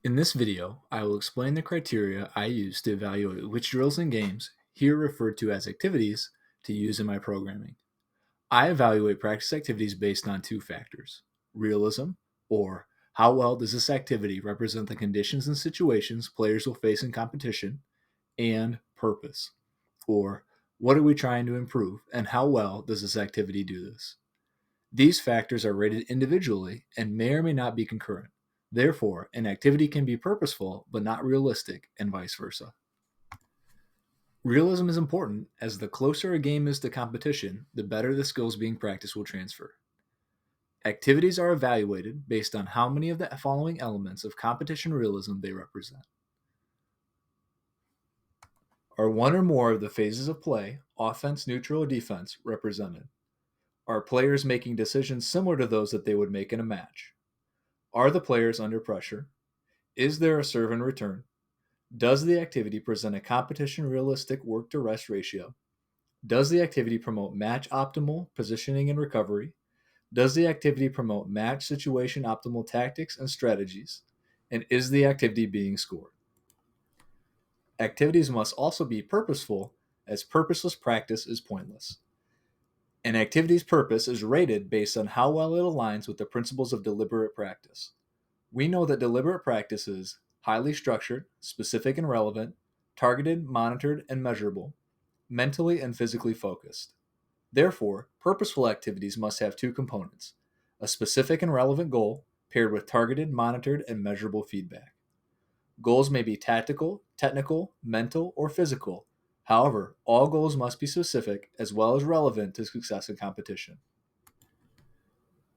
In this video, I will explain the criteria I use to evaluate which drills and games, here referred to as activities, to use in my programming. I evaluate practice activities based on two factors: realism, or how well does this activity represent the conditions and situations players will face in competition, and purpose, or what are we trying to improve and how well does this activity do this. These factors are rated individually and may or may not be concurrent. Therefore, an activity can be purposeful but not realistic, and vice versa. Realism is important, as the closer a game is to competition, the better the skills being practiced will transfer. Activities are evaluated based on how many of the following elements of competition realism they represent. Are one or more of the phases of play, offense, neutral, or defense, represented? Are players making decisions similar to those that they would make in a match? Are the players under pressure? Is there a serve and return? Does the activity present a competition realistic work to rest ratio? Does the activity promote match optimal positioning and recovery? Does the activity promote match situation optimal tactics and strategies? And is the activity being scored? Activities must also be purposeful, as purposeless practice is pointless. An activity's purpose is rated based on how well it aligns with the principles of deliberate practice. We know that deliberate practice is highly structured, specific and relevant, targeted, monitored, and measurable, mentally and physically focused. Therefore, purposeful activities must have two components: a specific and relevant goal paired with targeted, monitored, and measurable feedback. Goals may be tactical, technical, mental, or physical. However, all goals must be specific as well as relevant to success in competition.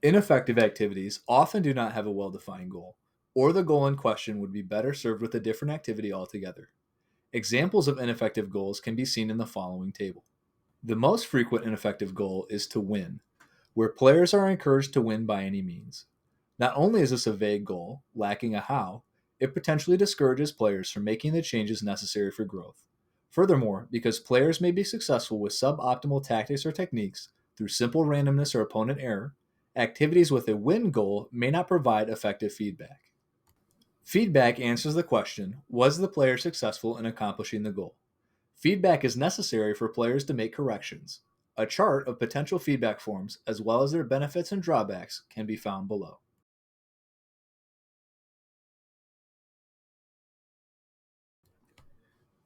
Ineffective activities often do not have a well-defined goal, or the goal in question would be better served with a different activity altogether. Examples of ineffective goals can be seen in the following table. The most frequent ineffective goal is to win, where players are encouraged to win by any means. Not only is this a vague goal, lacking a how, it potentially discourages players from making the changes necessary for growth. Furthermore, because players may be successful with suboptimal tactics or techniques through simple randomness or opponent error, activities with a win goal may not provide effective feedback. Feedback answers the question, was the player successful in accomplishing the goal? Feedback is necessary for players to make corrections. A chart of potential feedback forms, as well as their benefits and drawbacks, can be found below.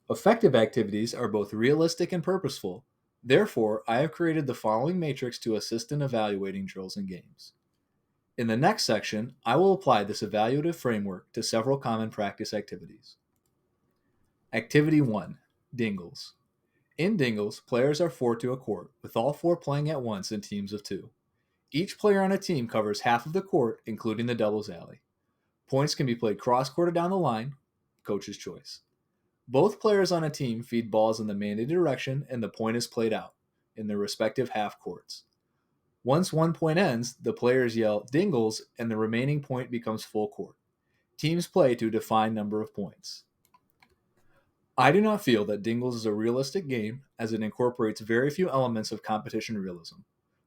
Effective activities are both realistic and purposeful. Therefore, I have created the following matrix to assist in evaluating drills and games. In the next section, I will apply this evaluative framework to several common practice activities. Activity 1. Dingles. In Dingles, players are four to a court, with all four playing at once in teams of two. Each player on a team covers half of the court, including the doubles alley. Points can be played cross-court or down the line, coach's choice. Both players on a team feed balls in the mandated direction and the point is played out in their respective half courts. Once one point ends, the players yell "Dingles" and the remaining point becomes full court. Teams play to a defined number of points. I do not feel that Dingles is a realistic game, as it incorporates very few elements of competition realism.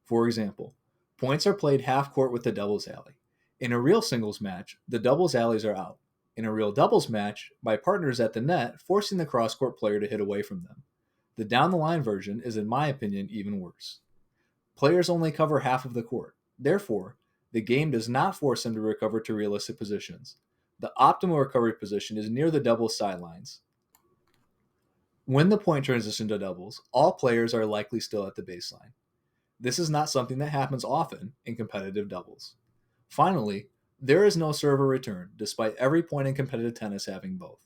For example, points are played half court with the doubles alley. In a real singles match, the doubles alleys are out. In a real doubles match, by partners at the net, forcing the cross-court player to hit away from them. The down-the-line version is, in my opinion, even worse. Players only cover half of the court. Therefore, the game does not force them to recover to realistic positions. The optimal recovery position is near the doubles sidelines. When the point transitions to doubles, all players are likely still at the baseline. This is not something that happens often in competitive doubles. Finally, there is no serve or return, despite every point in competitive tennis having both.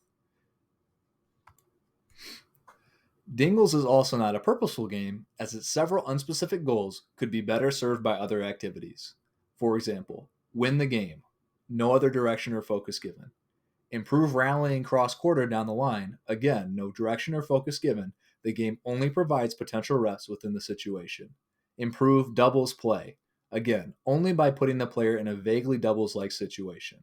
Dingles is also not a purposeful game, as its several unspecific goals could be better served by other activities. For example, win the game, no other direction or focus given. Improve rallying cross-quarter down the line, again, no direction or focus given, the game only provides potential rests within the situation. Improve doubles play, again, only by putting the player in a vaguely doubles-like situation.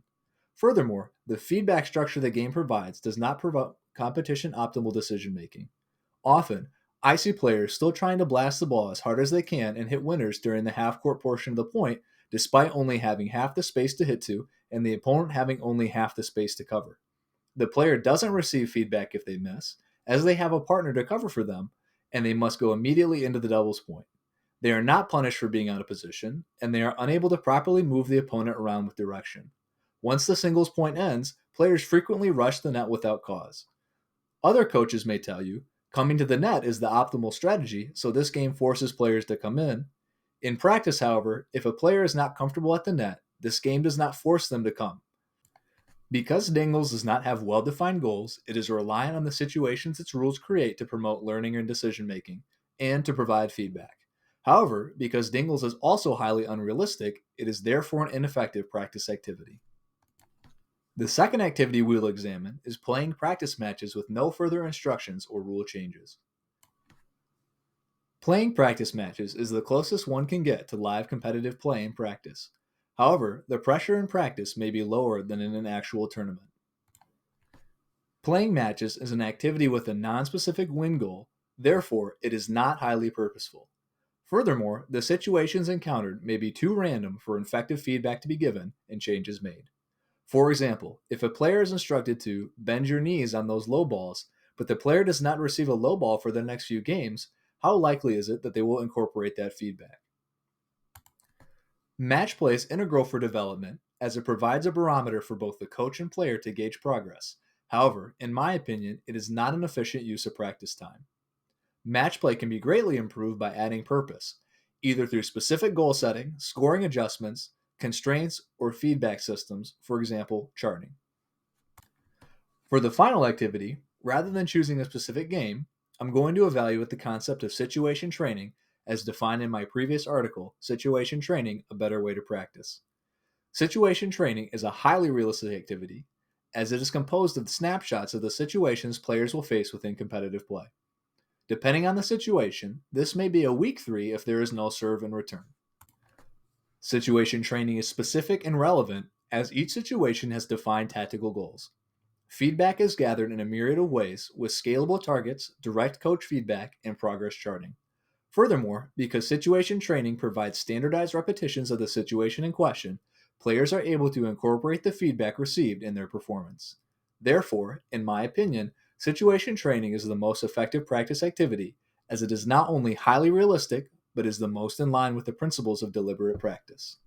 Furthermore, the feedback structure the game provides does not promote competition optimal decision making. Often, I see players still trying to blast the ball as hard as they can and hit winners during the half-court portion of the point despite only having half the space to hit to and the opponent having only half the space to cover. The player doesn't receive feedback if they miss, as they have a partner to cover for them, and they must go immediately into the doubles point. They are not punished for being out of position, and they are unable to properly move the opponent around with direction. Once the singles point ends, players frequently rush the net without cause. Other coaches may tell you, coming to the net is the optimal strategy, so this game forces players to come in. In practice, however, if a player is not comfortable at the net, this game does not force them to come. Because Dingles does not have well-defined goals, it is reliant on the situations its rules create to promote learning and decision-making, and to provide feedback. However, because Dingles is also highly unrealistic, it is therefore an ineffective practice activity. The second activity we will examine is playing practice matches with no further instructions or rule changes. Playing practice matches is the closest one can get to live competitive play in practice. However, the pressure in practice may be lower than in an actual tournament. Playing matches is an activity with a non-specific win goal, therefore it is not highly purposeful. Furthermore, the situations encountered may be too random for effective feedback to be given and changes made. For example, if a player is instructed to bend your knees on those low balls, but the player does not receive a low ball for the next few games, how likely is it that they will incorporate that feedback? Match play is integral for development as it provides a barometer for both the coach and player to gauge progress. However, in my opinion, it is not an efficient use of practice time. Match play can be greatly improved by adding purpose, either through specific goal setting, scoring adjustments, constraints, or feedback systems, for example, charting. For the final activity, rather than choosing a specific game, I'm going to evaluate the concept of situation training as defined in my previous article, Situation Training, A Better Way to Practice. Situation training is a highly realistic activity, as it is composed of snapshots of the situations players will face within competitive play. Depending on the situation, this may be a weak 3 if there is no serve in return. Situation training is specific and relevant as each situation has defined tactical goals. Feedback is gathered in a myriad of ways with scalable targets, direct coach feedback, and progress charting. Furthermore, because situation training provides standardized repetitions of the situation in question, players are able to incorporate the feedback received in their performance. Therefore, in my opinion, situation training is the most effective practice activity as it is not only highly realistic, but is the most in line with the principles of deliberate practice.